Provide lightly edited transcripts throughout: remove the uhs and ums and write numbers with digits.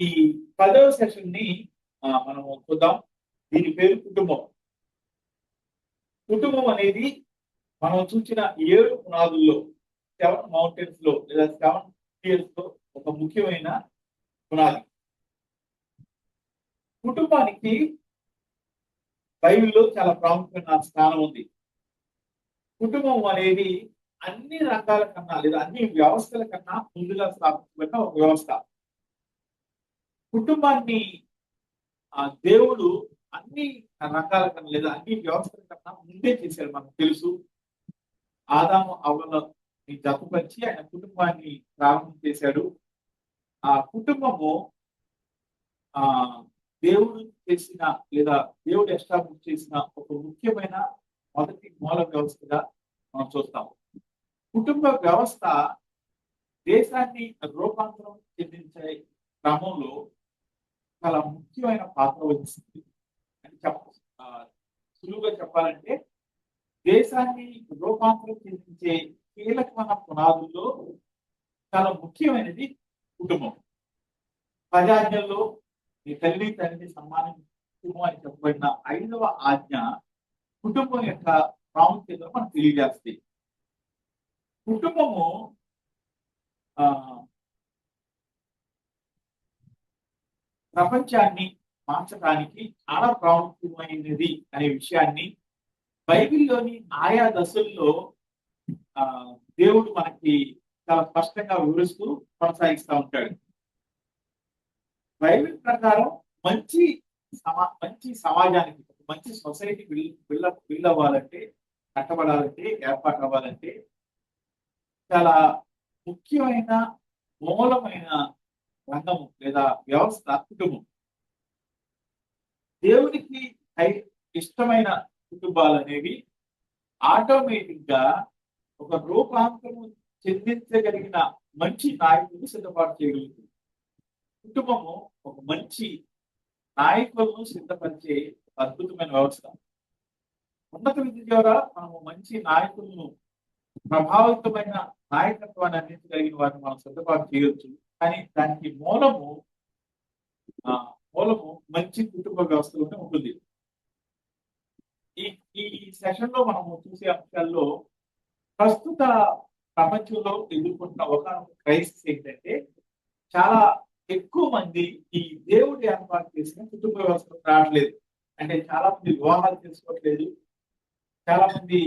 ఈ 10వ సెషన్ ని మనము చూద్దాం. దీని పేరు కుటుంబం. కుటుంబం అనేది మనం చూసిన 7 పునాదుల్లో 7 మౌంటైన్స్ లో లేదా 7 పియర్స్ లో ఒక ముఖ్యమైన పునాది. కుటుంబానికి బైబిల్లో చాలా ప్రాముఖ్యమైన స్థానం ఉంది. కుటుంబం అనేది అన్ని రంగాల కన్నా లేదా అన్ని వ్యవస్థల కన్నా ముందుగా స్థాపించబడిన ఒక వ్యవస్థ. కుటుంబాన్ని దేవుడు అన్ని రంగాల కన్నా లేదా అన్ని వ్యవస్థల కన్నా ముందే చేశాడు. మనకు తెలుసు, ఆదాము అవ్వలని జతపరిచి ఆయన కుటుంబాన్ని ప్రారంభం చేశాడు. ఆ కుటుంబము ఆ దేవుడు చేసిన లేదా దేవుడు ఎస్టాబ్లిష్ చేసిన ఒక ముఖ్యమైన మొదటి మూల వ్యవస్థగా మనం చూస్తాము. కుటుంబ వ్యవస్థ దేశాన్ని రూపాంతరం చెందించే క్రమంలో చాలా ముఖ్యమైన పాత్ర వహిస్తుంది అని సులువుగా చెప్పాలంటే, దేశాన్ని రూపాంతరం చెందించే కీలకమైన పునాదుల్లో చాలా ముఖ్యమైనది కుటుంబం. ప్రజాజ్ఞల్లో ఈ తల్లి తండ్రి సమ్మానం కుటుంబం అని చెప్పబడిన 5వ ఆజ్ఞ కుటుంబం యొక్క ప్రాముఖ్యతను మనకు తెలియజేస్తుంది. కుటుంబము ప్రపంచాన్ని మార్చడానికి చాలా ప్రాముఖ్యమైనది అనే విషయాన్ని బైబిల్లోని ఆయా దశల్లో దేవుడు మనకి చాలా స్పష్టంగా వివరిస్తూ కొనసాగిస్తూ ఉంటాడు. బైబిల్ ప్రకారం మంచి సమాజానికి, మంచి సొసైటీ బిల్డ్ అవ్వాలంటే, కట్టబడాలంటే, ఏర్పాటు అవ్వాలంటే చాలా ముఖ్యమైన మూలమైన రంగము లేదా వ్యవస్థ కుటుంబం. దేవునికి ఇష్టమైన కుటుంబాలు అనేవి ఆటోమేటిక్ గా ఒక రూపాంతరం చెందించగలిగిన మంచి నాయకులను సిద్ధపాటు చేయగలుగుతుంది. కుటుంబము ఒక మంచి నాయకులను సిద్ధపరిచే అద్భుతమైన వ్యవస్థ. ఉన్నత విద్య ద్వారా మనము మంచి నాయకులను, ప్రభావితమైన నాయకత్వాన్ని అందించగలిగిన వారిని మనం సిద్ధపాటు చేయవచ్చు. కానీ దానికి మూలము మంచి కుటుంబ వ్యవస్థలోనే ఉంటుంది. ఈ సెషన్ లో మనము చూసే అంశాల్లో ప్రస్తుత ప్రపంచంలో ఎదుర్కొంటున్న ఒక క్రైసిస్ ఏంటంటే, చాలా ఎక్కువ మంది ఈ దేవుడి ఏర్పాటు చేసిన కుటుంబ వ్యవస్థ రావట్లేదు. అంటే చాలా మంది వివాహాలు చేసుకోవట్లేదు, చాలా మంది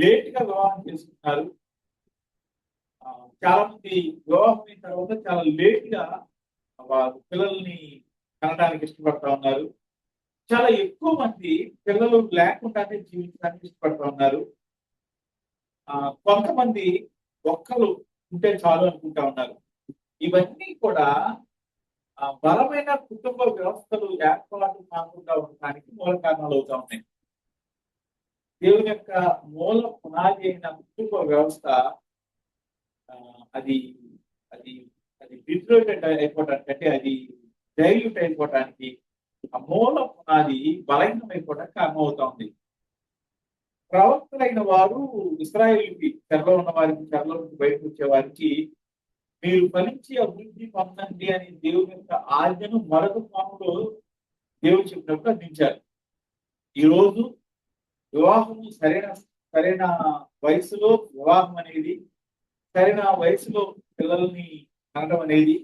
లేట్ గా వివాహం చేసుకుంటున్నారు, చాలా మంది వివాహం అయిన తర్వాత చాలా లేట్ గా వారు పిల్లల్ని కనడానికి ఇష్టపడతా ఉన్నారు. చాలా ఎక్కువ మంది పిల్లలు లేకుండానే జీవించడానికి ఇష్టపడతా ఉన్నారు. కొంతమంది ఒక్కరు ఉంటే చాలు అనుకుంటా ఉన్నారు. ఇవన్నీ కూడా బలమైన కుటుంబ వ్యవస్థలు ఏర్పాటు కాకుండా ఉండడానికి మూల కారణాలు అవుతా ఉన్నాయి. దేవుని యొక్క మూల పునాది అయిన కుటుంబ వ్యవస్థ అది అది అది డిస్ట్రోటెడ్ అయిపోవడానికి, అంటే అది డైల్యూట్ అయిపోవడానికి, ఆ మూల పునాది బలహీనం అయిపోవడానికి కారణం అవుతా ఉంది. ప్రవక్తలైన వారు ఇశ్రాయేలుకి, చెరలో ఉన్న వారికి, చెరలో నుంచి బయటకు వచ్చే వారికి మీరు ఫలించి అభివృద్ధి పొందండి అని దేవుని యొక్క ఆజ్ఞను మరొక పాములో దేవుడు చెప్పినప్పుడు అందించారు. ఈరోజు వివాహము సరైన వయసులో వివాహం అనేది, సరైన వయసులో పిల్లల్ని కనడం అనేది,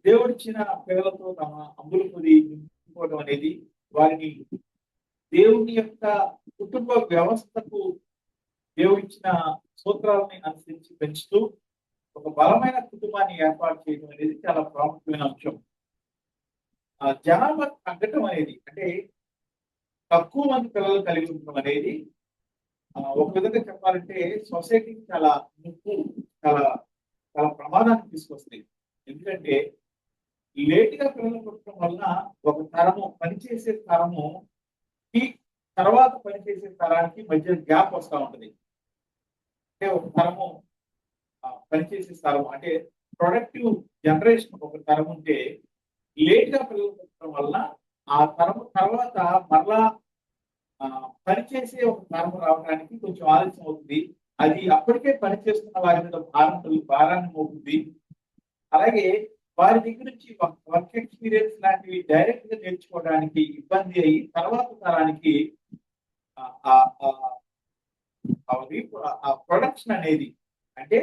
దేవుడిచ్చిన పిల్లలతో తమ అంబులు పొది నింపుకోవడం అనేది, వారిని దేవుని యొక్క కుటుంబ వ్యవస్థకు దేవుడిచ్చిన సూత్రాలని అనుసరించి పెంచుతూ ఒక బలమైన కుటుంబాన్ని ఏర్పాటు చేయడం అనేది చాలా ప్రాముఖ్యమైన అంశం. జనాభా తగ్గటం అనేది, అంటే తక్కువ మంది పిల్లలు కలిగి ఉండటం అనేది ఒక విధంగా చెప్పాలంటే సొసైటీకి చాలా ముప్పు, చాలా చాలా ప్రమాదాన్ని తీసుకొస్తాయి. ఎందుకంటే లేట్ గా పిల్లలు పుట్టడం వల్ల ఒక తరము, పనిచేసే తరము ఈ తర్వాత పనిచేసే తరానికి మధ్య గ్యాప్ వస్తూ ఉంటుంది. అంటే ఒక తరము పనిచేసే తరం, అంటే ప్రొడక్టివ్ జనరేషన్ ఒక తరం ఉంటే, లేట్ గా పిల్లలు పుట్టడం వల్ల ఆ తరము తర్వాత మరలా పనిచేసే ఒక తరం రావడానికి కొంచెం ఆలస్యం అవుతుంది. అది అప్పటికే పనిచేస్తున్న వారి మీద భారాన్ని మోపుతుంది. అలాగే వారి దగ్గర నుంచి వర్క్ ఎక్స్పీరియన్స్ లాంటివి డైరెక్ట్ గా నేర్చుకోవడానికి ఇబ్బంది అయ్యి తర్వాత తరానికి ఆ ప్రొడక్షన్ అనేది అంటే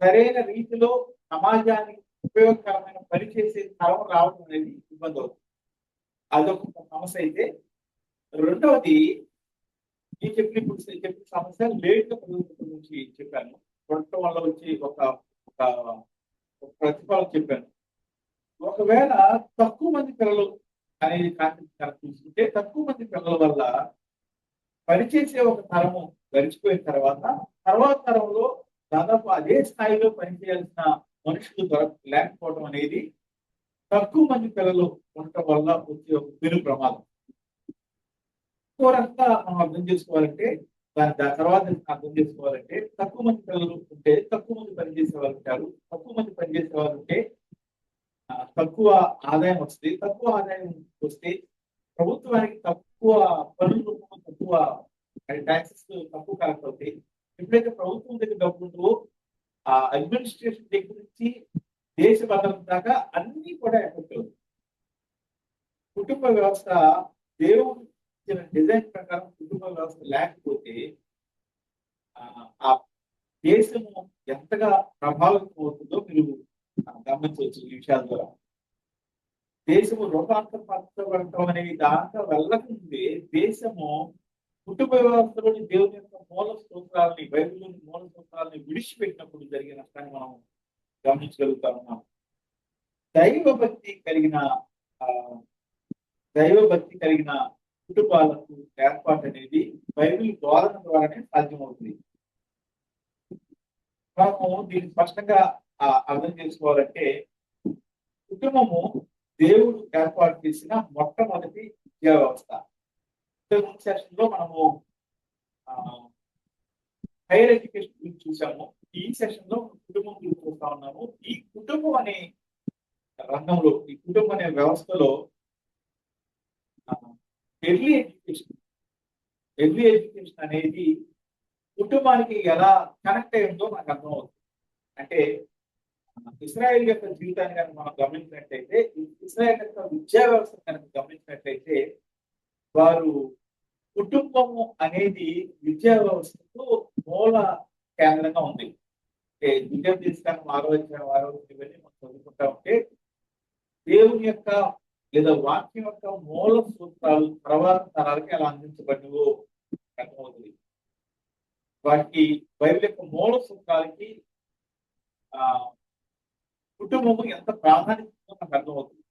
సరైన రీతిలో సమాజానికి ఉపయోగకరమైన పని చేసే తరం రావడం అనేది ఇబ్బంది అవుతుంది. అదొక సమస్య అయితే, రెండవది ఈ చెప్పిన సమస్య లేట్ గురించి చెప్పాను. ఉండటం వల్ల వచ్చి ఒక ప్రతిఫలం చెప్పాను. ఒకవేళ తక్కువ మంది పిల్లలు అనేది కాన్సెప్ట్ కనుక తీసుకుంటే, తక్కువ మంది పిల్లల వల్ల పనిచేసే ఒక తరము గడిచిపోయిన తర్వాత తరంలో దాదాపు అదే స్థాయిలో పనిచేయాల్సిన మనుషులు లేకపోవడం అనేది తక్కువ మంది పిల్లలు ఉండటం వల్ల వచ్చే ఒక పెను ప్రమాదం. ఇంకో రకంగా మనం అర్థం చేసుకోవాలంటే, దాని తర్వాత అర్థం చేసుకోవాలంటే, తక్కువ మంది పిల్లలు ఉంటే తక్కువ మంది పనిచేసే వాళ్ళు ఉంటారు. తక్కువ మంది పనిచేసే వాళ్ళు ఉంటే తక్కువ ఆదాయం వస్తుంది. తక్కువ ఆదాయం వస్తే ప్రభుత్వానికి తక్కువ పనులు, తక్కువ ట్యాక్సెస్ తక్కువ కలెక్ట్ అవుతాయి. ఎప్పుడైతే ప్రభుత్వం దగ్గర డబ్బు ఉందో ఆ అడ్మినిస్ట్రేషన్ దగ్గర నుంచి దేశ భద్రత దాకా అన్ని కూడా ఎఫెక్ట్ అవుతాయి. కుటుంబ వ్యవస్థ దేవుడు ఇచ్చిన డిజైన్ ప్రకారం కుటుంబ వ్యవస్థ లేకపోతే ఆ దేశము ఎంతగా ప్రభావితం అవుతుందో మీరు గమనించవచ్చు ఈ విషయాల ద్వారా. దేశము రూపాంతరపరచబడటం అనేది దాంట్లో వెళ్ళకుంటే దేశము కుటుంబ వ్యవస్థలోని దేవుని యొక్క మూల స్తోత్రాలని, బైబిల్లోని మూల స్తోత్రాలని విడిచిపెట్టినప్పుడు జరిగే నష్టాన్ని మనం గమనించగలుగుతా ఉన్నాం. దైవభక్తి కలిగిన కుటుంబాలకు ఏర్పాటు అనేది బైబిల్ బోధన ద్వారానే సాధ్యమవుతుంది. మనము దీన్ని స్పష్టంగా అర్థం చేసుకోవాలంటే, కుటుంబము దేవుడు ఏర్పాటు చేసిన మొట్టమొదటి విద్యా వ్యవస్థ. సెషన్ లో మనము హైయర్ ఎడ్యుకేషన్ గురించి చూసాము. ఈ సెషన్ లో కుటుంబం గురించి చూస్తా ఉన్నాము. ఈ కుటుంబం అనే రంగంలో, ఈ కుటుంబం అనే వ్యవస్థలో ఎర్లీ ఎడ్యుకేషన్ అనేది కుటుంబానికి ఎలా కనెక్ట్ అయ్యిందో మనకు అర్థమవుతుంది. అంటే ఇస్రాయేల్ యొక్క జీవితాన్ని కనుక మనం గమనించినట్లయితే, ఇస్రాయేల్ యొక్క విద్యా వ్యవస్థ కనుక గమనించినట్లయితే, వారు కుటుంబము అనేది విద్యా వ్యవస్థకు మూల కేంద్రంగా ఉంది. విద్యా తీసుకోవడం 6వ అధ్యాయం ఇవన్నీ మనం చదువుకుంటా ఉంటే, దేవుని యొక్క లేదా వాక్యం యొక్క మూల సూత్రాలు తర్వాత తరాలకి ఎలా అందించబడినవో అర్థమవుతుంది. వాటికి బైబిల్ యొక్క మూల సూత్రాలకి కుటుంబము ఎంత ప్రాధాన్యత నాకు అర్థమవుతుంది.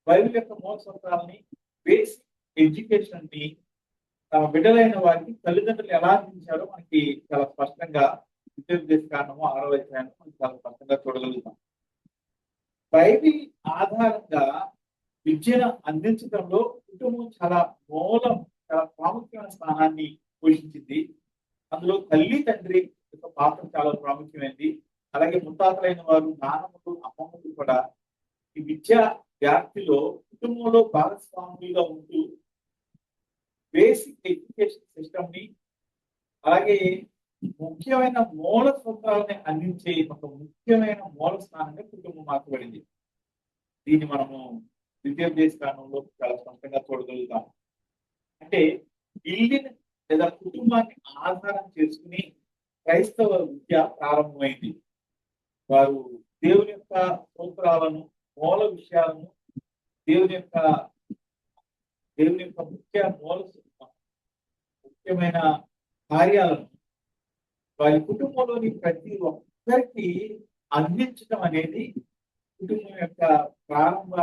బైబిల్ యొక్క మూల సూత్రాలని, బేసిక్ ఎడ్యుకేషన్ ని తమ బిడ్డలైన వారికి తల్లిదండ్రులు ఎలా అందించారో మనకి చాలా స్పష్టంగా విద్యోపదేశ కాండము 6వ అధ్యాయం చాలా స్పష్టంగా చూడగలుగుతాం. బైబిల్ ఆధారంగా విద్యను అందించడంలో కుటుంబం చాలా ప్రాముఖ్యమైన స్థానాన్ని పోషించింది. అందులో తల్లి తండ్రి యొక్క పాత్ర చాలా ప్రాముఖ్యమైనది. అలాగే ముత్తాతలైన వారు, నాన్నమ్మలు, అమ్మమ్మలు కూడా ఈ విద్యా వ్యాప్తిలో కుటుంబంలో భాగస్వాములుగా ఉంటూ బేసిక్ ఎడ్యుకేషన్ సిస్టమ్ ని, అలాగే ముఖ్యమైన మూల సూత్రాలని అందించే ఒక ముఖ్యమైన మూల స్థానంగా కుటుంబం మార్చబడింది. దీన్ని మనము విద్యోపదేశ కాండంలో చాలా స్పష్టంగా చూడగలుగుతాం. అంటే ఇల్లుని లేదా కుటుంబాన్ని ఆధారం చేసుకుని క్రైస్తవ విద్య ప్రారంభమైంది. వారు దేవుని యొక్క సూత్రాలను, మూల విషయాలను, దేవుని యొక్క ముఖ్యమైన కార్యాలను వారి కుటుంబంలోని ప్రతి ఒక్కరికి అందించడం అనేది కుటుంబం యొక్క ప్రారంభ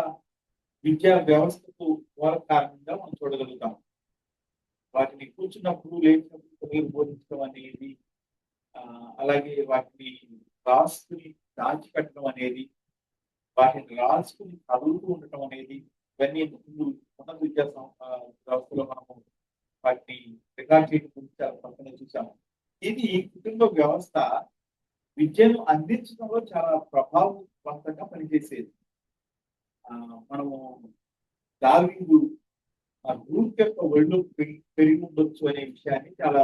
విద్యా వ్యవస్థకు మూల కారణంగా మనం చూడగలుగుతాం. వాటిని కూర్చున్నప్పుడు, లేచినప్పుడు బోధించడం అనేది, అలాగే వాటిని రాసుకుని దాచిపెట్టడం అనేది, వాటిని రాసుకుని చదువుతూ ఉండటం అనేది, ఇవన్నీ ముందు ఉన్నత విద్యా వ్యవస్థలో మనము వాటిని రికార్డ్ చేయడం గురించి చాలా స్పష్టంగా చూసాము. ఇది కుటుంబ వ్యవస్థ విద్యను అందించడంలో చాలా ప్రభావవంతంగా పనిచేసేది. మనము దావీదు రూత్ యొక్క ఒళ్ళు పెరిగి ఉండొచ్చు అనే విషయాన్ని చాలా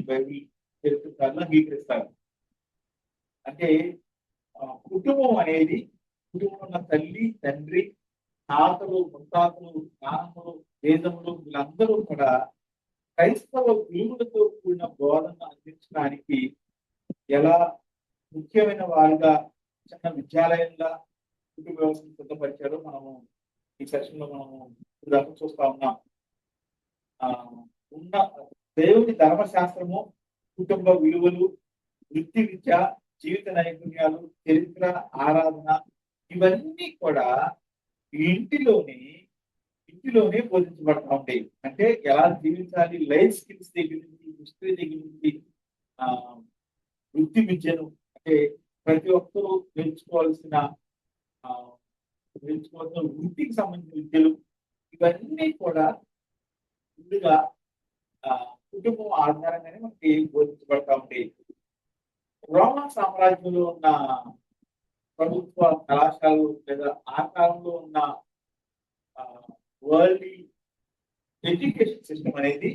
బైబిల్ చరిత్రకారులు అంగీకరిస్తారు. అంటే కుటుంబం అనేది కుటుంబంలో ఉన్న తల్లి, తండ్రి, తాతలు, ముత్తాతలు, నాన్నములు, వేదములు వీళ్ళందరూ కూడా క్రైస్తవ విలువలతో కూడిన బోధన అందించడానికి ఎలా ముఖ్యమైన వారుగా చిన్న విద్యాలయంగా కుటుంబ వ్యవస్థను సిద్ధపరిచారో మనము ఈ సెషన్ లో మనము చూస్తా ఉన్నాం. ఉన్న దేవుని ధర్మశాస్త్రము, కుటుంబ విలువలు, వృత్తి విద్య, జీవిత నైపుణ్యాలు, చరిత్ర, ఆరాధన ఇవన్నీ కూడా ఇంటిలోనే బోధించబడతా ఉంటాయి. అంటే ఎలా జీవించాలి, లైఫ్ స్కిల్స్ దగ్గర నుంచి, హిస్టరీ దగ్గర నుంచి, వృత్తి విద్యను అంటే ప్రతి ఒక్కరూ నేర్చుకోవాల్సిన వృత్తికి సంబంధించిన విద్యలు ఇవన్నీ కూడా ముందుగా కుటుంబం ఆధారంగానే మనకి బోధించబడతా ఉంటాయి. రోమా సామ్రాజ్యంలో ఉన్న ప్రభుత్వ కళాశాలలు లేదా ఆ కాలంలో ఉన్న వరల్డ్ ఎడ్యుకేషన్ సిస్టమ్ అనేది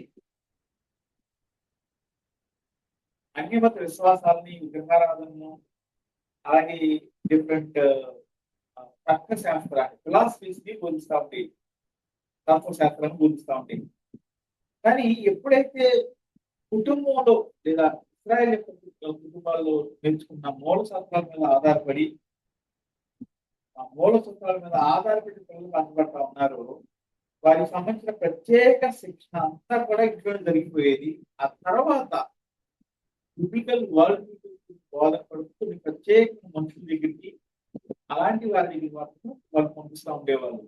అన్యమత విశ్వాసాలని, విగ్రహారాధనను, అలాగే డిఫరెంట్ తర్కశాస్త్రాన్ని, ఫిలాసఫీస్ ని బోధిస్తూ ఉంటాయి, తత్వశాస్త్రాన్ని బోధిస్తూ ఉంటాయి. కానీ ఎప్పుడైతే కుటుంబంలో లేదా ఇశ్రాయేల్ యొక్క కుటుంబాల్లో నేర్చుకున్న మూల సూత్రాల మీద ఆధారపడి పిల్లలు కనబడతా ఉన్నారు, వారికి సంబంధించిన ప్రత్యేక శిక్షణ అంతా కూడా ఇంట్లో జరిగిపోయేది. ఆ తర్వాత బిబ్లికల్ వరల్డ్ బోధపడుతూ ప్రత్యేక మనుషుల దగ్గరికి, అలాంటి వారి దగ్గరికి మాత్రం వాళ్ళు పంపిస్తూ ఉండేవాళ్ళు.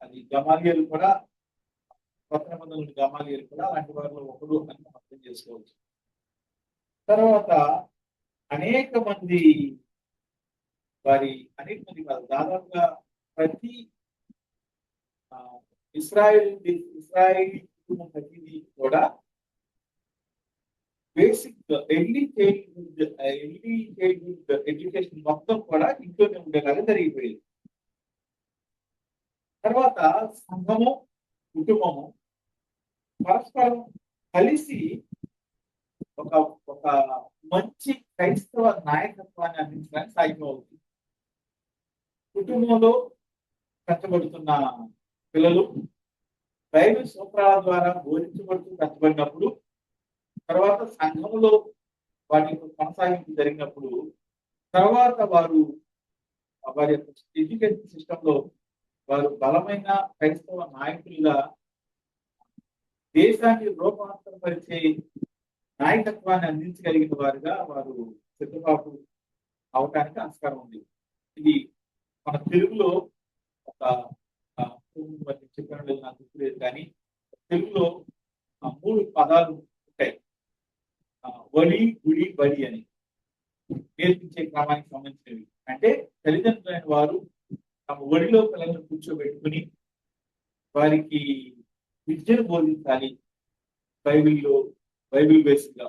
అది గమాలియలు కూడా, కొత్త నిబంధనలు గమాలియలు కూడా అలాంటి వారిలో ఒకడు అని మనం అర్థం చేసుకోవచ్చు. తర్వాత అనేక మంది కాదు, దాదాపుగా ప్రతి ఇస్రాయేల్ కుటుంబం ప్రతిదీ కూడా బేసిక్ ఎర్లీ చైల్డ్హుడ్ ఎడ్యుకేషన్ మొత్తం కూడా ఇంట్లోనే ఉండేలాగా జరిగిపోయింది. తర్వాత సంఘము, కుటుంబము పరస్పరం కలిసి ఒక మంచి క్రైస్తవ నాయకత్వాన్ని అందించడానికి సాధ్యం అవుతుంది. కుటుంబంలో కష్టపడుతున్న పిల్లలు బైబిల్ సూత్రాల ద్వారా బోధించబడుతూ కష్టపడినప్పుడు, తర్వాత సంఘంలో వాటి కొనసాగింపు జరిగినప్పుడు, తర్వాత వారి యొక్క ఎడ్యుకేషన్ సిస్టమ్ లో వారు బలమైన క్రైస్తవ నాయకులుగా దేశాన్ని రూపాంతరపరిచే నాయకత్వాన్ని అందించగలిగిన వారుగా వారు సిద్ధపాటు అవటానికి ఆస్కారం ఉంది. ఇది మన తెలుగులో ఒక చెప్పినట్లు నాకు గుర్తులేదు, కానీ తెలుగులో 3 పదాలు ఉంటాయి. వడి, గుడి, బడి అని నేర్పించే క్రమానికి సంబంధించినవి. అంటే తల్లిదండ్రులైన వారు తమ ఒడిలో పిల్లలను కూర్చోబెట్టుకుని వారికి విద్యను బోధించాలి బైబిల్ బేస్డ్ గా.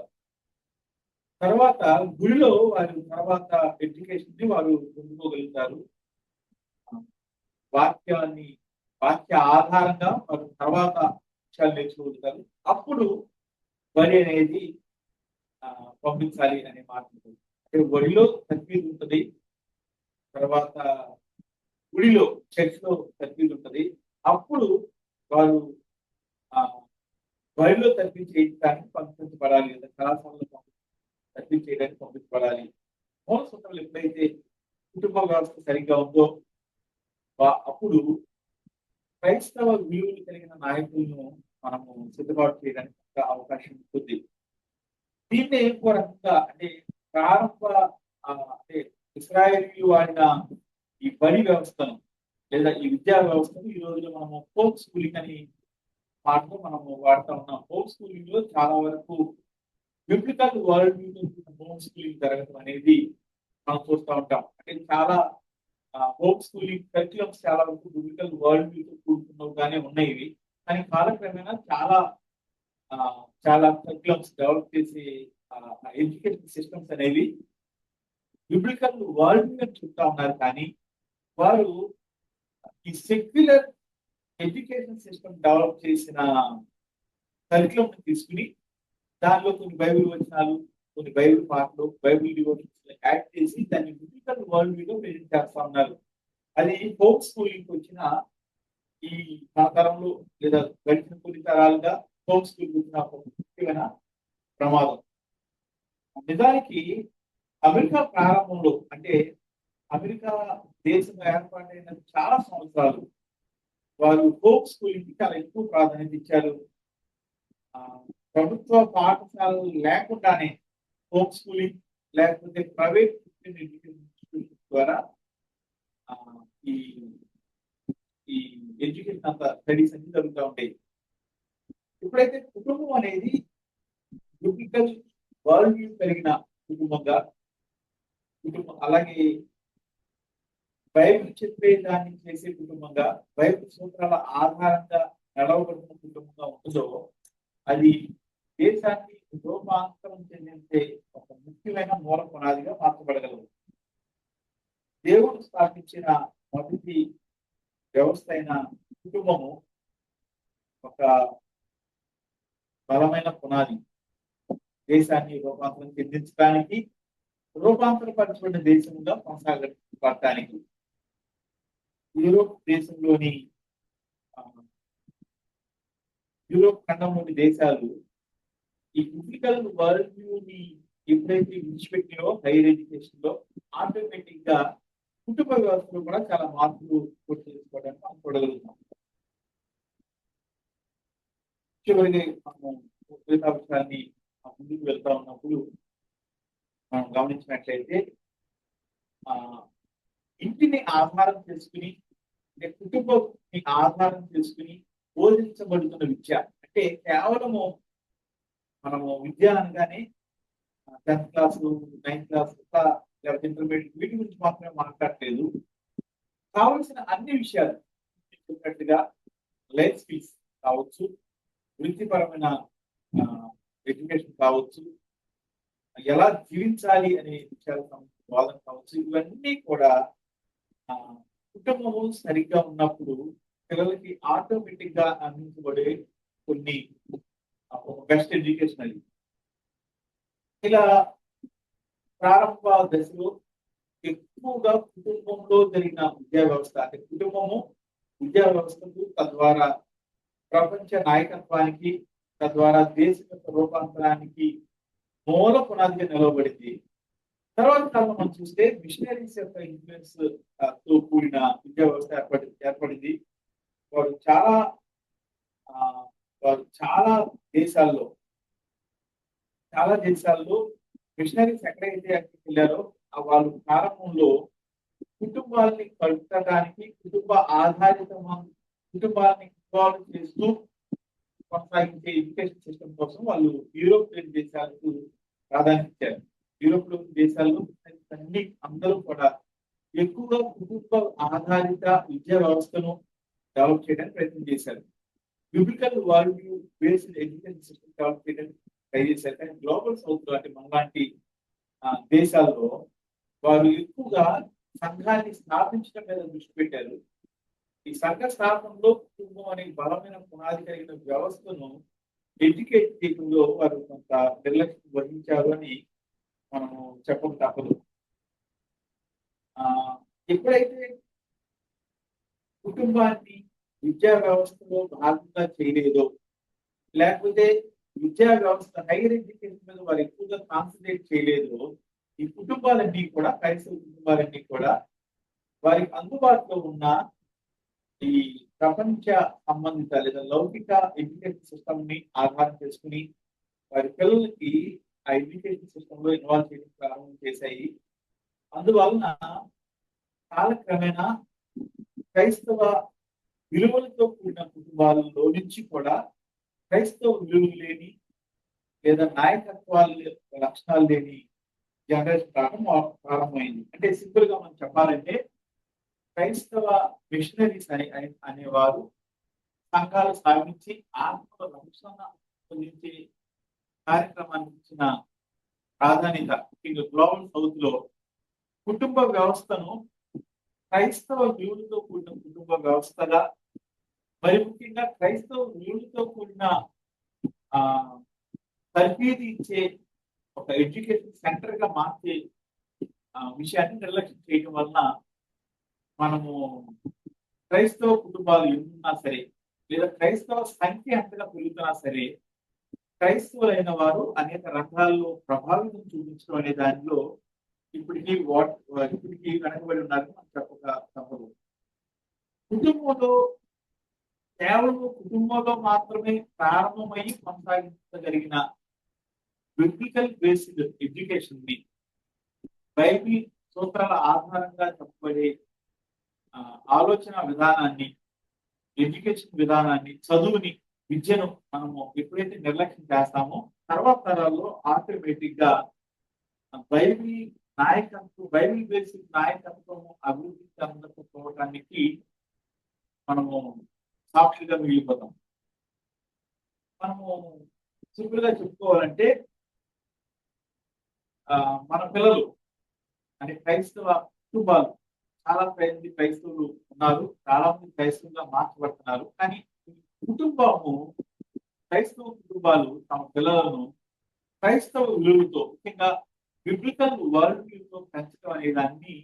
తర్వాత గుడిలో వారి తర్వాత ఎడ్యుకేషన్ ని వారు పొందుకోగలుగుతారు. వాక్య ఆధారంగా వారు తర్వాత విషయాలు నేర్చుకోగలుగుతారు. అప్పుడు బడి అనేది పంపించాలి అనే మాట ఉంటుంది. అంటే ఒడిలో తరబీదు ఉంటుంది, తర్వాత గుడిలో చర్చ్లో తరబీదు ఉంటుంది. అప్పుడు వారు బడిలో తరబీదు చేయడానికి పంపించబడాలి, లేదా కళాశాలలో తరబీదు చేయడానికి పంపించబడాలి. మూల సూత్రాలు ఎప్పుడైతే కుటుంబ వ్యవస్థ సరిగ్గా ఉందో అప్పుడు క్రైస్తవ విలువలు కలిగిన నాయకులను మనము సిద్ధపాటు చేయడానికి అవకాశం ఉంటుంది. దీన్నే ఇంకో రకంగా అంటే అంటే ఇశ్రాయేలీయులు వాడిన ఈ బడి వ్యవస్థను లేదా ఈ విద్యా వ్యవస్థను ఈ రోజులో మనము హోమ్ స్కూలింగ్ అని మాటలో మనము వాడుతూ ఉన్నాం. హోమ్ స్కూలింగ్ లో చాలా వరకు బిబ్లికల్ వరల్డ్ హోమ్ స్కూలింగ్ జరగడం అనేది మనం చూస్తూ ఉంటాం. అంటే చాలా హోమ్ స్కూలింగ్ కరిక్యులమ్స్ చాలా వరకు బిబ్లికల్ వరల్డ్ కూడుకున్నగానే ఉన్నాయి. కానీ కాలక్రమేణా చాలా కరిక్యులమ్స్ డెవలప్ చేసే ఎడ్యుకేషన్ సిస్టమ్స్ అనేవి బిబ్లికల్ వరల్డ్ చెప్తా ఉన్నారు. కానీ వారు ఈ సెక్యులర్ ఎడ్యుకేషన్ సిస్టమ్ డెవలప్ చేసిన కరిక్యులం తీసుకుని దానిలో కొన్ని బైబిల్ వచనాలు, కొన్ని బైబిల్ పాటలు, బైబిల్ డివోషన్స్ యాడ్ చేసి దాన్ని బిబ్లికల్ వరల్డ్ లో ప్రెజెంట్ చేస్తా ఉన్నారు. అది హోమ్ స్కూలింగ్ వచ్చిన ఈ మన తరంలో లేదా గడిచిన కొన్ని తరాలుగా హోమ్ స్కూల్ వచ్చిన ఒక ముఖ్యమైన ప్రమాదం. నిజానికి అమెరికా ప్రారంభంలో అంటే అమెరికా దేశం ఏర్పాటైన చాలా సంవత్సరాలు వారు హోమ్ స్కూలింగ్ కి చాలా ఎక్కువ ప్రాధాన్యత ఇచ్చారు. ఆ, ప్రభుత్వ పాఠశాలలు లేకుండానే హోమ్ స్కూలింగ్ లేకపోతే ప్రైవేట్ ఎడ్యుకేషన్ ద్వారా ఆ, ఈ ఈ ఎడ్యుకేషన్ అంతా స్టడీస్ అన్ని జరుగుతూ ఉంటాయి. ఎప్పుడైతే కుటుంబం అనేది బిబ్లికల్ వరల్డ్ వ్యూ కలిగిన కుటుంబంగా అలాగే బైబిల్ చెప్పే దాన్ని చేసే కుటుంబంగా బైబిల్ సూత్రాల ఆధారంగా నడవబడిన కుటుంబంగా ఉంటుందో అది దేశాన్ని రూపాంతరం చెందించే ఒక ముఖ్యమైన మూల పునాదిగా మార్చబడగలదు. దేవుడు స్థాపించిన మొదటి వ్యవస్థ అయిన కుటుంబము ఒక బలమైన పునాది. దేశాన్ని రూపాంతరం చెందించడానికి రూపాంతరపరచబడిన దేశంగా కొనసాగడానికి యూరోప్ దేశంలోని యూరోప్ ఖండంలోని దేశాలు ఈ ఫిజికల్ వరల్డ్ వ్యూని ఎప్పుడైతే విడిచిపెట్టినో హైయర్ ఎడ్యుకేషన్ లో ఆటోమేటిక్ గా కుటుంబ వ్యవస్థలో కూడా చాలా మార్పులు చేసుకోవడానికి మనం చూడగలుగుతాం. చివరికి మనం మిగతా విషయాన్ని ముందుకు వెళ్తా ఉన్నప్పుడు మనం గమనించినట్లయితే ఇంటిని ఆధారం చేసుకుని అంటే కుటుంబాన్ని ఆధారం చేసుకుని బోధించబడుతున్న విద్య అంటే కేవలము మనము విద్య అనగానే 10th క్లాస్ 9th క్లాస్ లేకపోతే ఇంటర్మీడియట్ వీటి గురించి మాత్రమే మాట్లాడలేదు. కావలసిన అన్ని విషయాలు చెప్పినట్టుగా లైఫ్ స్కిల్స్ కావచ్చు, వృత్తిపరమైన ఎడ్యుకేషన్ కావచ్చు, ఎలా జీవించాలి అనే విషయాల వాదన కావచ్చు, ఇవన్నీ కూడా కుటుంబము సరిగ్గా ఉన్నప్పుడు పిల్లలకి ఆటోమేటిక్ గా అందించబడే కొన్ని బెస్ట్ ఎడ్యుకేషన్ అది. ఇలా ప్రారంభ దశలో ఎక్కువగా కుటుంబంలో జరిగిన విద్యా వ్యవస్థ అంటే కుటుంబము విద్యా వ్యవస్థకు తద్వారా ప్రపంచ నాయకత్వానికి తద్వారా దేశం యొక్క రూపాంతరానికి మూల పునాదిగా నిలవబడింది. తర్వాత కాలంలో మనం చూస్తే మిషనరీస్ యొక్క ఇన్ఫ్లుయెన్స్ తో కూడిన విద్యా వ్యవస్థ ఏర్పడింది. వారు చాలా దేశాల్లో మిషనరీస్ ఎక్కడైతే వెళ్ళారో వాళ్ళు ప్రారంభంలో కుటుంబాలని కలుపుకోవడానికి కుటుంబాన్ని ఇన్వాల్వ్ చేస్తూ కొనసాగించే ఎడ్యుకేషన్ సిస్టమ్ కోసం వాళ్ళు యూరోపియన్ దేశాలకు ప్రాధాన్యత ఇచ్చారు. యూరోపియన్ దేశాల్లో అందరూ కూడా ఎక్కువగా కుటుంబ ఆధారిత విద్యా వ్యవస్థను డెవలప్ చేయడానికి ప్రయత్నం చేశారు. Biblical world view based education system develop చేయడానికి ట్రై చేశారు. కానీ గ్లోబల్ సౌత్ అంటే మనలాంటి దేశాల్లో వారు ఎక్కువగా సంఘాన్ని స్థాపించడం మీద దృష్టి పెట్టారు. ఈ సంఘ స్థాపనలో కుటుంబం అనే బలమైన పునాది కలిగిన వ్యవస్థను ఎడ్యుకేట్ చేయడంలో వారు కొంత నిర్లక్ష్యం వహించారు అని మనము చెప్పక తప్పదు. ఎప్పుడైతే కుటుంబాన్ని విద్యా వ్యవస్థలో భాగంగా చేయలేదో లేకపోతే విద్యా వ్యవస్థ హైయర్ ఎడ్యుకేషన్ మీద వారు ఎక్కువగా కాన్సన్ట్రేట్ చేయలేదో ఈ కుటుంబాలన్నీ కూడా క్రైస్తవ కుటుంబాలన్నీ కూడా వారికి అందుబాటులో ఉన్న ఈ ప్రపంచ సంబంధిత లేదా లౌకిక ఎడ్యుకేషన్ సిస్టమ్ ని ఆధారం చేసుకుని వారి పిల్లలకి ఆ ఎడ్యుకేషన్ సిస్టమ్ లో ఇన్వాల్వ్ చేయడం ప్రారంభం చేశాయి. అందువలన కాలక్రమేణా క్రైస్తవ విలువలతో కూడిన కుటుంబాలలో నుంచి కూడా క్రైస్తవ విలువలు లేని లేదా నాయకత్వాల లక్షణాలు లేని జనరేషన్ ప్రారంభమైంది. అంటే సింపుల్ గా మనం చెప్పాలంటే క్రైస్తవ మిషనరీస్ అనేవారు సంఘాలు స్థాపించి ఆత్మల రక్షణ పొందించే కార్యక్రమానికి ఇచ్చిన ప్రాధాన్యత ముఖ్యంగా గ్లోబల్ సౌత్ లో కుటుంబ వ్యవస్థను క్రైస్తవ విలువలతో కూడిన కుటుంబ వ్యవస్థగా మరి ముఖ్యంగా క్రైస్తవ విలువలతో కూడిన తర్ఫీదు ఇచ్చే ఒక ఎడ్యుకేషన్ సెంటర్ గా మార్చే విషయాన్ని నిర్లక్ష్యం చేయడం వలన మనము క్రైస్తవ కుటుంబాలు ఎన్నున్నా సరే, లేదా క్రైస్తవ సంఖ్య ఎంతగా పెరుగుతున్నా సరే, క్రైస్తవులైన వారు అనేక రంగాల్లో ప్రభావితం చూపించడం అనే దానిలో ఇప్పటికీ ఇప్పటికీ వెనకబడి ఉన్నారని మనం చెప్పక తప్పదు. కుటుంబంలో కేవలం కుటుంబంలో మాత్రమే ప్రారంభమై కొనసాగించగలిగిన బిబ్లికల్ బేస్డ్ ఎడ్యుకేషన్ ని, బైబిల్ సూత్రాల ఆధారంగా చెప్పబడే ఆలోచన విధానాన్ని, ఎడ్యుకేషన్ విధానాన్ని, చదువుని, విద్యను మనము ఎప్పుడైతే నిర్లక్ష్యం చేస్తామో తర్వాత తరాల్లో ఆటోమేటిక్ గా బైబిల్ నాయకత్వం, బైబిల్ బేసిక్ నాయకత్వం అభివృద్ధి చెందకపోవటానికి మనము సాక్షిగా మిగిలిపోతాం. మనము సింపుల్ గా చెప్పుకోవాలంటే మన పిల్లలు అంటే క్రైస్తవ కుటుంబాలు, చాలా మంది క్రైస్తవులు ఉన్నారు, చాలా మంది క్రైస్తవులుగా మార్చబడుతున్నారు. కానీ కుటుంబము, క్రైస్తవ కుటుంబాలు తమ పిల్లలను క్రైస్తవ విలువలతో, ముఖ్యంగా బిబ్లికల్ వరల్డ్ వ్యూతో పెంచడం అనే దాన్ని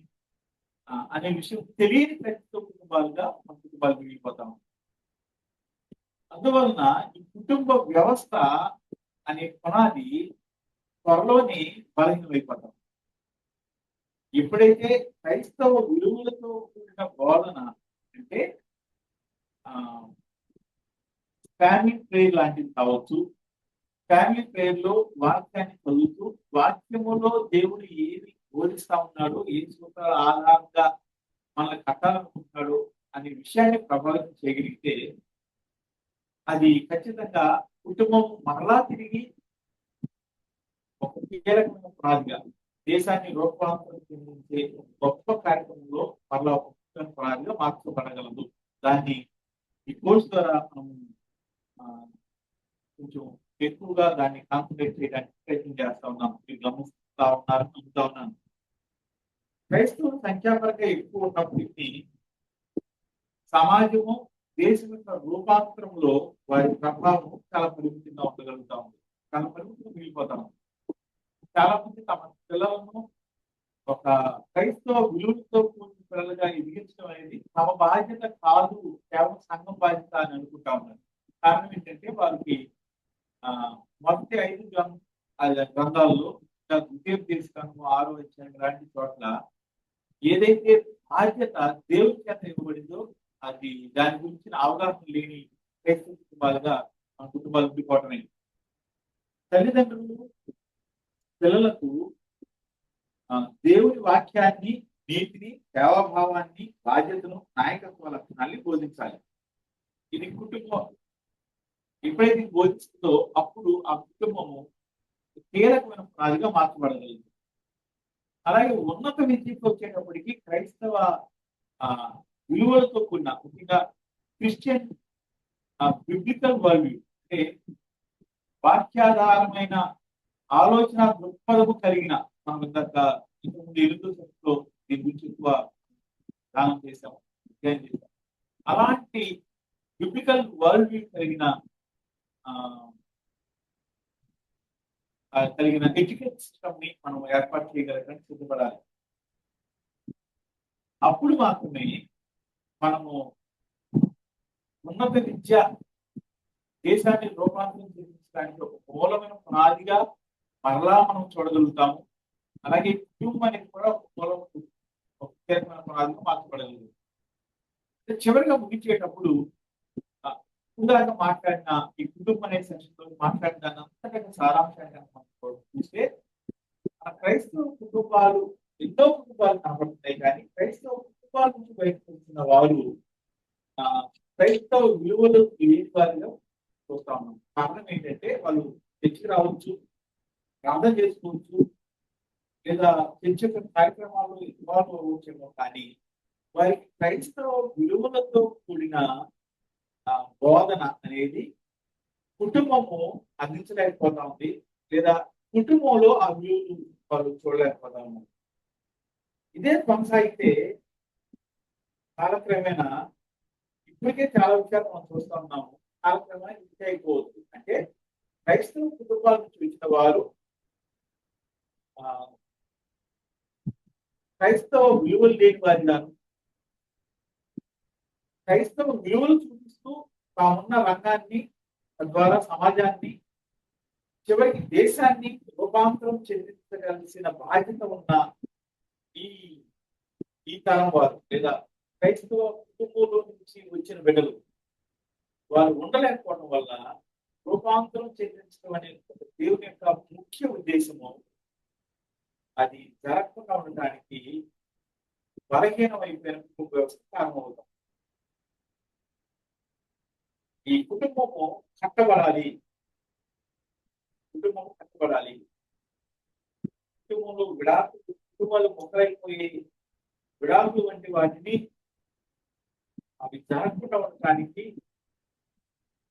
అనే విషయం తెలియని క్రైస్తవ కుటుంబాలుగా మన కుటుంబాలు మిగిలిపోతాము. అందువలన ఈ కుటుంబ వ్యవస్థ అనే పునాది త్వరలోనే బలహీనమైపోతాం. ఎప్పుడైతే క్రైస్తవ విలువలతో కూడిన బోధన అంటే ఫ్యామిలీ ప్రేయర్ లాంటిది కావచ్చు, ఫ్యామిలీ ప్రేయర్ లో వాక్యాన్ని చదువుతూ వాక్యములో దేవుడు ఏమి బోధిస్తా ఉన్నాడో, ఏ సూత్రాల ఆధారంగా మనల్ని కట్టాలనుకుంటున్నాడో అనే విషయాన్ని ప్రభావితం చేయగలిగితే అది ఖచ్చితంగా కుటుంబం మరలా తిరిగి ఒక కీలకమైన పునాదిగా, దేశాన్ని రూపాంతరం చెందించే గొప్ప కార్యక్రమంలో మరలా ఒక పునాదిగా మార్చబడగలదు. దాన్ని ఈ కోర్స్ ద్వారా మనం కొంచెం ఎక్కువగా దాన్ని కాన్సన్ట్రేట్ చేయడానికి ప్రయత్నం చేస్తా ఉన్నాం. మీరు గమనిస్తా ఉన్నారు, నమ్ముతా ఉన్నాను. క్రైస్తవుల సంఖ్యాపరంగా ఎక్కువ ఉన్నప్పటికీ సమాజము, దేశం యొక్క రూపాంతరంలో వారి ప్రభావం చాలా పరిమితంగా ఉండగలుగుతా ఉంది, చాలా పరిమితంగా మిగిలిపోతాం. చాలా మంది తమ పిల్లలను ఒక క్రైస్తవ విలువలతో కూడిన పిల్లలుగా ఎదిగించడం అనేది తమ బాధ్యత కాదు, కేవలం సంఘం బాధ్యత అని అనుకుంటా ఉన్నారు. కారణం ఏంటంటే వారికి మొదటి 5 గ్రంథాల్లో, ద్వితీయోపదేశకాండము 6వ అధ్యాయం లాంటి చోట్ల ఏదైతే బాధ్యత దేవుని చేత ఇవ్వబడిందో అది దాని గురించిన అవగాహన లేని క్రైస్తవ కుటుంబాలుగా మన కుటుంబాలు ఉండిపోవటమే. తల్లిదండ్రులు పిల్లలకు దేవుని వాక్యాన్ని, నీతిని, సేవాభావాన్ని, బాధ్యతను, నాయకత్వ లక్షణాన్ని బోధించాలి. ఇది కుటుంబం ఎప్పుడైతే బోధిస్తుందో అప్పుడు ఆ కుటుంబము కీలకమైన పునాదిగా మార్చబడగలదు. అలాగే ఉన్నత విద్యకు వచ్చేటప్పటికి క్రైస్తవ విలువలతో కూడిన, ముఖ్యంగా క్రిస్టియన్ బిబ్లికల్ వరల్డ్ వ్యూ అంటే వాక్యాధారమైన ఆలోచన దృక్పథము కలిగిన, మనం ఇంతకుముందు 8వ దీని గురించి ఎక్కువ దానం చేశాం, అధ్యయనం చేశాం. అలాంటి బిబ్లికల్ వరల్డ్ వ్యూ కలిగిన ఎడ్యుకేషన్ సిస్టమ్ ని మనం ఏర్పాటు చేయగలగడానికి సిద్ధపడాలి. అప్పుడు మాత్రమే మనము ఉన్నత విద్య దేశాన్ని రూపాంతరం చెందించడానికి ఒక మూలమైన పునాదిగా మరలా మనం చూడగలుగుతాము. అలాగే కుటుంబం అనేది కూడా ఒక ప్రత్యేకమైన పునాదిగా మార్చబడగలదు. చివరిగా ముగించేటప్పుడు ఇందాక మాట్లాడిన ఈ కుటుంబం అనే సెషన్లో మాట్లాడిన అంతకంటే సారాంశాన్ని మనం చూస్తే క్రైస్తవ కుటుంబాలు, ఎన్నో కుటుంబాలు కనబడుతున్నాయి, కానీ క్రైస్తవ కుటుంబాల నుంచి బయటకు వస్తున్న వారు క్రైస్తవ విలువలు లేని వారిగా చూస్తా ఉన్నాం. కారణం ఏంటంటే వాళ్ళు తెచ్చి రావచ్చు, ప్రార్థన చేసుకోవచ్చు, లేదా చర్చ కార్యక్రమాల్లో ఇన్వాల్వ్ అవ్వచ్చేమో, కానీ వారికి క్రైస్తవ విలువలతో కూడిన బోధన అనేది కుటుంబము అందించలేకపోతా ఉంది, లేదా కుటుంబంలో ఆ విలువలు వాళ్ళు చూడలేకపోతా ఉన్నారు. ఇదే కొనసాగితే కాలక్రమేణా, ఇప్పటికే చాలా విషయాలు మనం చూస్తూ ఉన్నాము, కాలక్రమేణా ఇంకే అయిపోవచ్చు. అంటే క్రైస్తవ కుటుంబాల నుంచి వచ్చిన వారు క్రైస్తవ విలువలు లేని వారిగాను, క్రైస్తవ విలువలు చూపిస్తూ తామున్న రంగాన్ని తద్వారా సమాజాన్ని చివరికి దేశాన్ని రూపాంతరం చెందించగలిసిన బాధ్యత ఉన్న ఈ ఈ తరం వారు లేదా క్రైస్తవ కుటుంబంలో నుంచి వచ్చిన బిడ్డలు వారు ఉండలేకపోవడం వల్ల రూపాంతరం చెందించడం అనే దేవుని యొక్క ముఖ్య ఉద్దేశము అది జరగకుండా ఉండడానికి బలహీనమైపోయిన కుటుంబ వ్యవస్థ కారణమవుతాం. ఈ కుటుంబము కట్టబడాలి, కుటుంబం కట్టబడాలి. కుటుంబంలో కుటుంబాలు మొక్కలైపోయి విడాకులు వంటి వాటిని అవి జరగకుండా ఉండటానికి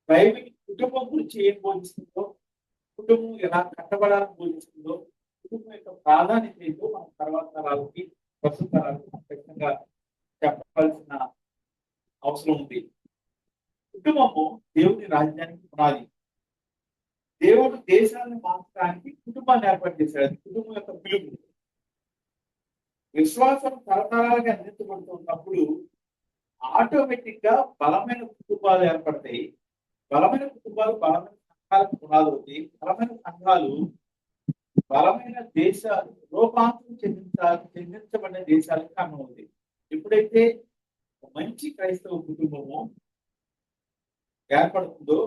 బైబిల్ కుటుంబం గురించి ఏం బోధిస్తుందో, కుటుంబం ఎలా కట్టబడాలని బోధిస్తుందో, కుటుంబం యొక్క ప్రాధాన్యత ఏంటో మనం తర్వాత తరాలకి ప్రస్తుత తరాలకి ఖచ్చితంగా చెప్పాల్సిన అవసరం ఉంది. కుటుంబము దేవుని రాజ్యానికి పునాది. దేవుడు దేశాన్ని మార్చడానికి కుటుంబాన్ని ఏర్పాటు చేశాడు. కుటుంబం యొక్క పిలుపు. విశ్వాసం తరతరాలుగా అందించబడుతున్నప్పుడు ఆటోమేటిక్ గా బలమైన కుటుంబాలు ఏర్పడతాయి. బలమైన కుటుంబాలు బలమైన సంఘాలకు పునాది అవుతాయి. బలమైన సంఘాలు బలమైన దేశాలు రూపాంతరం చెందించబడిన దేశాలకు కారణమవుతాయి. ఎప్పుడైతే మంచి క్రైస్తవ కుటుంబము ఏర్పడుతుందో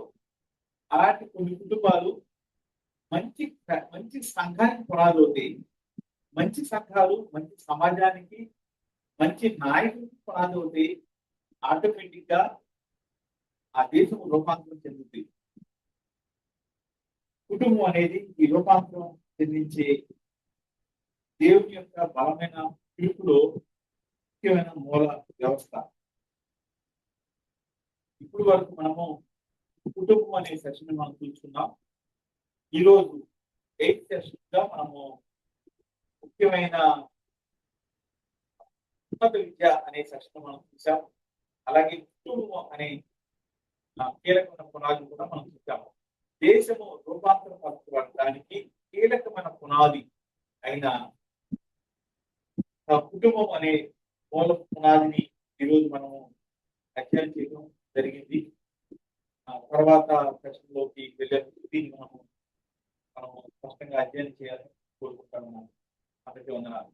అలాంటి కొన్ని కుటుంబాలు మంచి మంచి సంఘానికి పునాది అవుతాయి. మంచి సంఘాలు మంచి సమాజానికి మంచి నాయకుడికి పునాది అవుతాయి. ఆటోమేటిక్ గా ఆ దేశం రూపాంతరం చెందుతుంది. కుటుంబం అనేది ఈ రూపాంతరం చెందించే దేవుని యొక్క బలమైన పిలుపులో ముఖ్యమైన మూల వ్యవస్థ. ఇప్పుడు వరకు మనము కుటుంబం అనే సెషన్ మనం చూసుకున్నాం. ఈరోజు 8th సెషన్ గా మనము ముఖ్యమైన ఉన్నత విద్య అనే సెషన్ మనం చూసాం. అలాగే కుటుంబం అనే కీలకమైన పునాది కూడా మనం చూసాము. దేశము రూపాంతరపరచడానికి కీలకమైన పునాది అయిన కుటుంబం అనే మూల పునాదిని ఈరోజు మనము అధ్యయనం చేయడం జరిగింది. తర్వాత ప్రశ్నలోకి వెళ్ళే దీన్ని మనము స్పష్టంగా అధ్యయనం చేయాలని కోరుకుంటాను. అందరికీ వందనాలు.